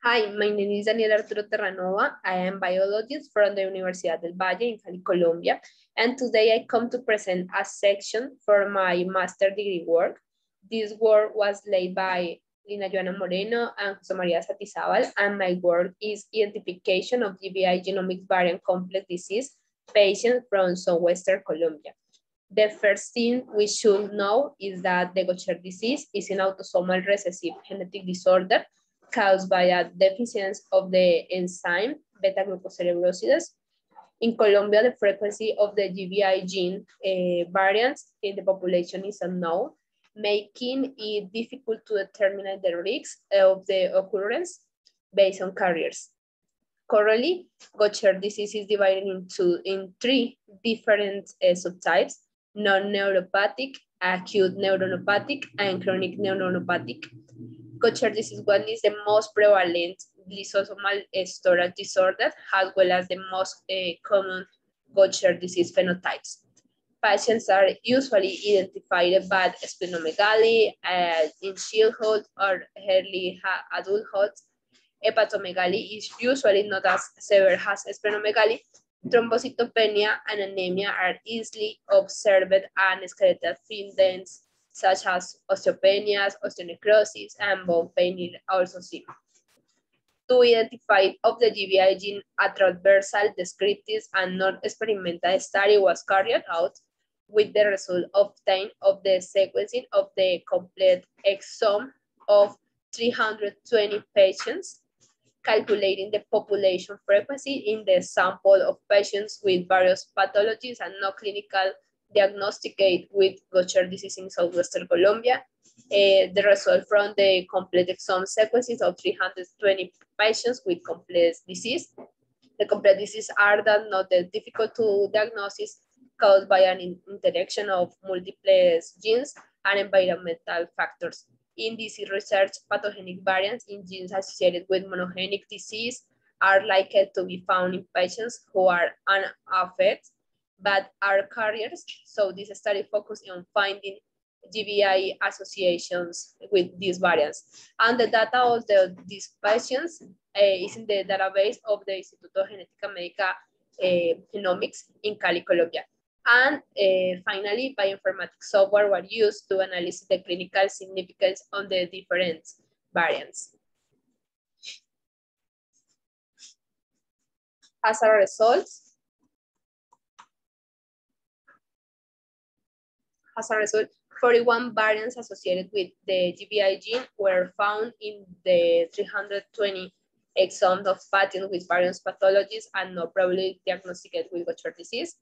Hi, my name is Daniela Arturo Terranova. I am biologist from the Universidad del Valle in Cali, Colombia. And today I come to present a section for my master degree work. This work was led by Lina Moreno and Jose Maria Satizabal, and my work is identification of GBI genomic variant complex disease patients from Southwestern Colombia. The first thing we should know is that the Gaucher disease is an autosomal recessive genetic disorder caused by a deficiency of the enzyme beta-glucocerebrosidase. In Colombia, the frequency of the GBI gene variants in the population is unknown, making it difficult to determine the risk of the occurrence based on carriers. Currently, Gaucher disease is divided in three different subtypes: non-neuropathic, acute neuronopathic, and chronic neuronopathic. Gaucher disease is the most prevalent lysosomal storage disorder, as well as the most common Gaucher disease phenotypes. Patients are usually identified by splenomegaly in childhood or early adulthood. Hepatomegaly is usually not as severe as splenomegaly. Thrombocytopenia and anemia are easily observed, and skeletal findings such as osteopenias, osteonecrosis, and bone pain are also seen. To identify of the GBI gene, a transversal, descriptive, and non-experimental study was carried out with the result obtained of the sequencing of the complete exome of 320 patients, calculating the population frequency in the sample of patients with various pathologies and no clinical diagnosticate with Gaucher disease in Southwestern Colombia. The result from the complete exome sequences of 320 patients with complex disease. The complex disease are not difficult to diagnose, caused by an interaction of multiple genes and environmental factors. In disease research, pathogenic variants in genes associated with monogenic disease are likely to be found in patients who are unaffected but are carriers. So this study focuses on finding GBI associations with these variants. And the data of these patients is in the database of the Instituto Genética Médica Genomics in Cali, Colombia. And finally, bioinformatics software were used to analyze the clinical significance on the different variants. As a result, 41 variants associated with the GBI gene were found in the 320 exomes of patients with various pathologies and not probably diagnosticated with Gaucher disease.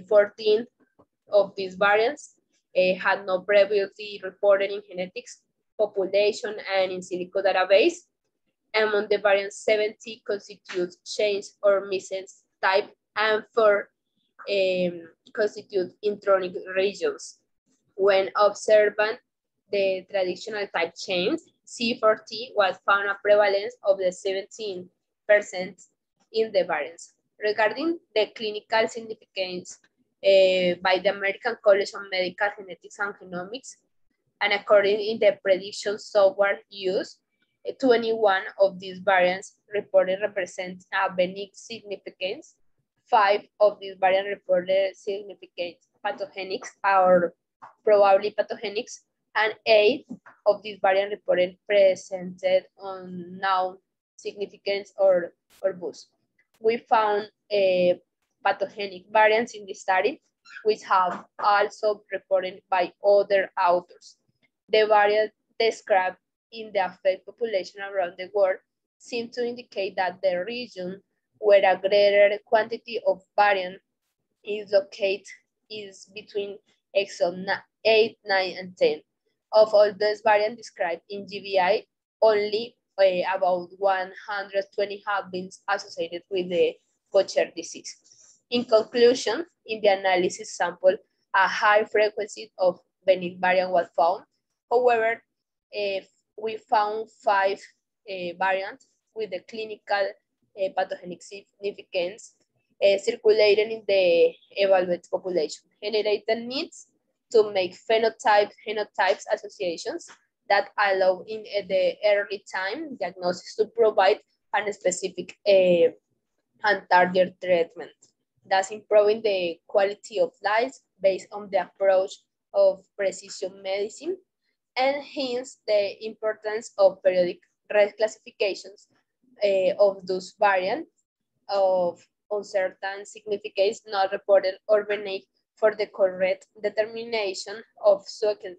14 of these variants had not previously reported in genetics, population, and in silico database. Among the variants, 70 constitute change or missense type, and 4 constitute intronic regions. When observing the traditional type change, C40 was found a prevalence of the 17% in the variants. Regarding the clinical significance by the American College of Medical Genetics and Genomics, and according in the prediction software used, 21 of these variants reported represent a benign significance. 5 of these variants reported significant pathogenics or probably pathogenics, and 8 of these variants reported presented on known significance or boost. We found pathogenic variants in the study, which have also reported by other authors. The variants described in the affected population around the world seem to indicate that the region where a greater quantity of variant is located is between exon 8, 9, and 10. Of all those variants described in GBI, only about 120 have been associated with the Gaucher disease. In conclusion, in the analysis sample, a high frequency of benign variant was found. However, we found 5 variants with the clinical pathogenic significance circulating in the evaluated population, generating needs to make phenotypes associations that allow in the early time diagnosis to provide a specific and targeted treatment, thus improving the quality of life based on the approach of precision medicine, and hence the importance of periodic risk classifications of those variants of uncertain significance not reported or beneath for the correct determination of subsequent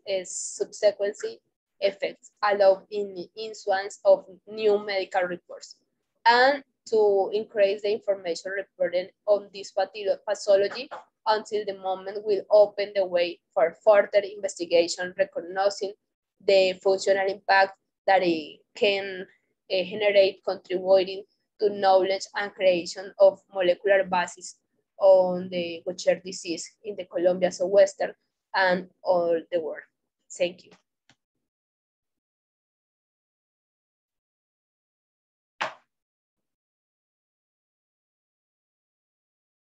effects allowed in issuance of new medical reports, and to increase the information reported on this pathology until the moment will open the way for further investigation, recognizing the functional impact that it can generate, contributing to knowledge and creation of molecular basis on the Gaucher disease in the Colombia Southwestern and all the world. Thank you.